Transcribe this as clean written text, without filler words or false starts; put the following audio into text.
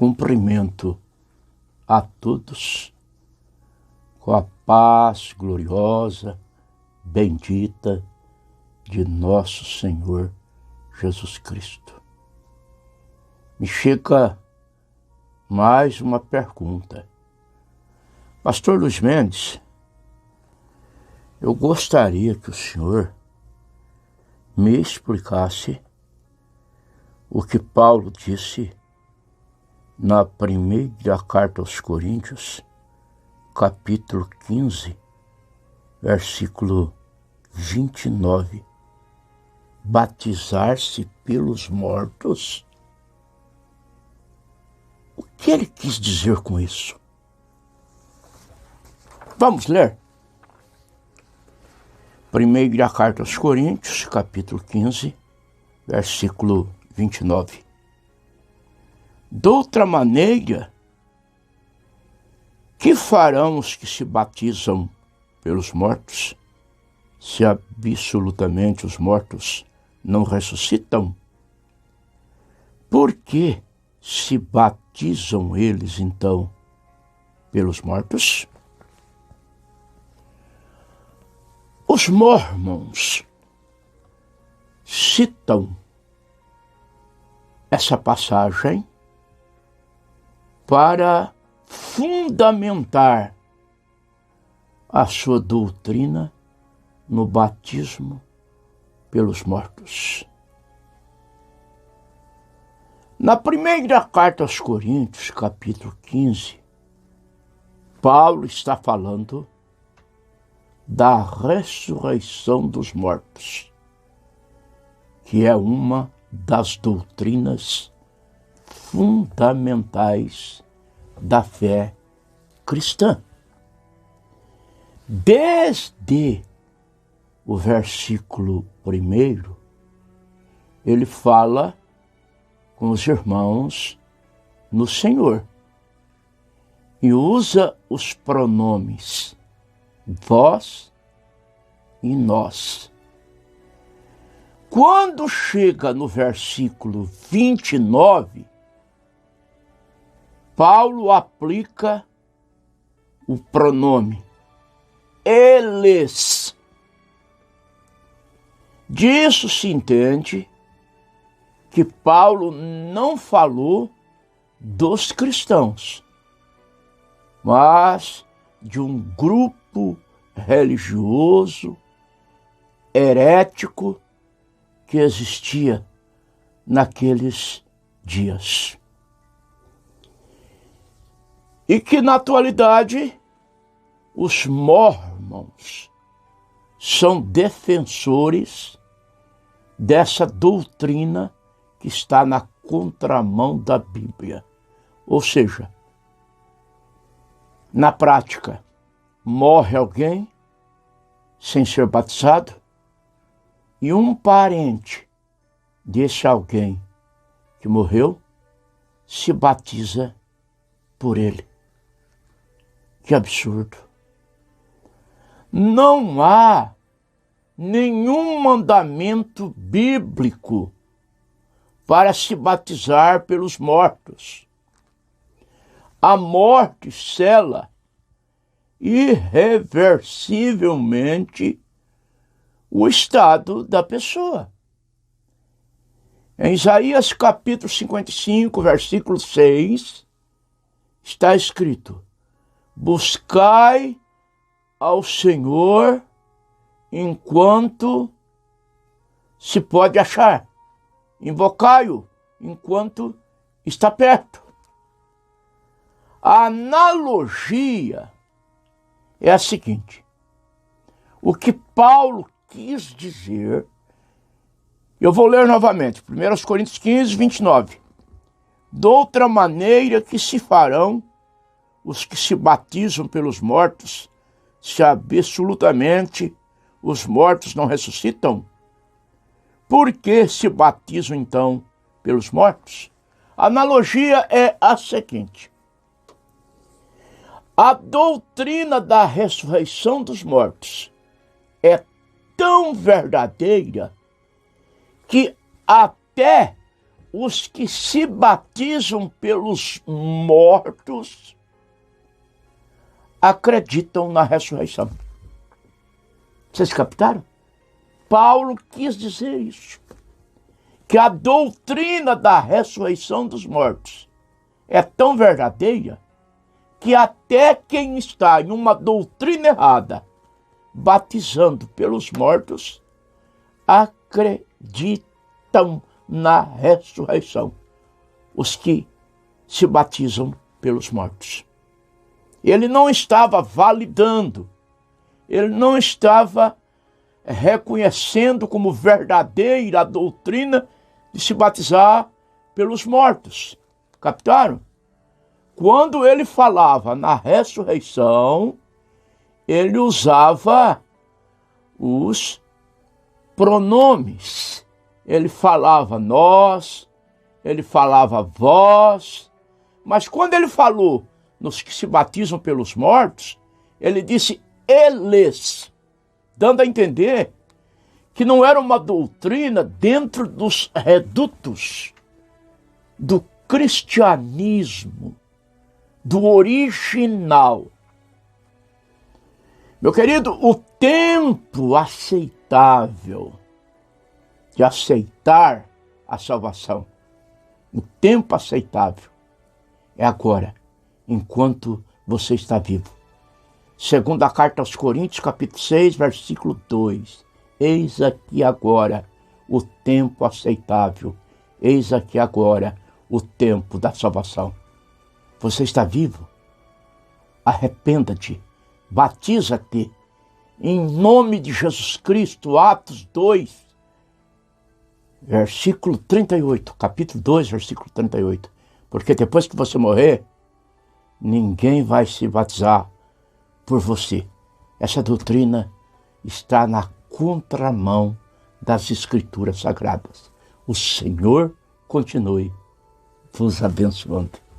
Cumprimento a todos com a paz gloriosa, bendita de nosso Senhor Jesus Cristo. Me chega mais uma pergunta. Pastor Luiz Mendes, eu gostaria que o senhor me explicasse o que Paulo disse na primeira carta aos Coríntios, capítulo 15, versículo 29. Batizar-se pelos mortos? O que ele quis dizer com isso? Vamos ler. Primeira carta aos Coríntios, capítulo 15, versículo 29. De outra maneira, que farão os que se batizam pelos mortos, se absolutamente os mortos não ressuscitam? Por que se batizam eles, então, pelos mortos? Os mormons citam essa passagem para fundamentar a sua doutrina no batismo pelos mortos. Na primeira carta aos Coríntios, capítulo 15, Paulo está falando da ressurreição dos mortos, que é uma das doutrinas fundamentais da fé cristã. Desde o versículo 1, ele fala com os irmãos no Senhor e usa os pronomes vós e nós. Quando chega no versículo 29, Paulo aplica o pronome eles. Disso se entende que Paulo não falou dos cristãos, mas de um grupo religioso, herético, que existia naqueles dias. E que na atualidade os mormons são defensores dessa doutrina que está na contramão da Bíblia. Ou seja, na prática, morre alguém sem ser batizado e um parente desse alguém que morreu se batiza por ele. Que absurdo! Não há nenhum mandamento bíblico para se batizar pelos mortos. A morte sela irreversivelmente o estado da pessoa. Em Isaías capítulo 55, versículo 6, está escrito: buscai ao Senhor enquanto se pode achar, invocai-o enquanto está perto. A analogia é a seguinte: o que Paulo quis dizer, eu vou ler novamente, 1 Coríntios 15, 29. De outra maneira que se farão os que se batizam pelos mortos, se absolutamente os mortos não ressuscitam? Por que se batizam então pelos mortos? A analogia é a seguinte: a doutrina da ressurreição dos mortos é tão verdadeira que até os que se batizam pelos mortos acreditam na ressurreição. Vocês captaram? Paulo quis dizer isso, que a doutrina da ressurreição dos mortos é tão verdadeira que até quem está em uma doutrina errada, batizando pelos mortos, acreditam na ressurreição. Os que se batizam pelos mortos. Ele não estava validando, ele não estava reconhecendo como verdadeira a doutrina de se batizar pelos mortos. Captaram? Quando ele falava na ressurreição, ele usava os pronomes. Ele falava nós, ele falava vós, mas quando ele falou nos que se batizam pelos mortos, ele disse eles, dando a entender que não era uma doutrina dentro dos redutos do cristianismo, do original. Meu querido, o tempo aceitável de aceitar a salvação, o tempo aceitável é agora, enquanto você está vivo. Segundo a carta aos Coríntios, capítulo 6, versículo 2. Eis aqui agora o tempo aceitável. Eis aqui agora o tempo da salvação. Você está vivo? Arrependa-te. Batiza-te. Em nome de Jesus Cristo. Atos 2, versículo 38. Capítulo 2, versículo 38. Porque depois que você morrer, ninguém vai se batizar por você. Essa doutrina está na contramão das Escrituras Sagradas. O Senhor continue vos abençoando.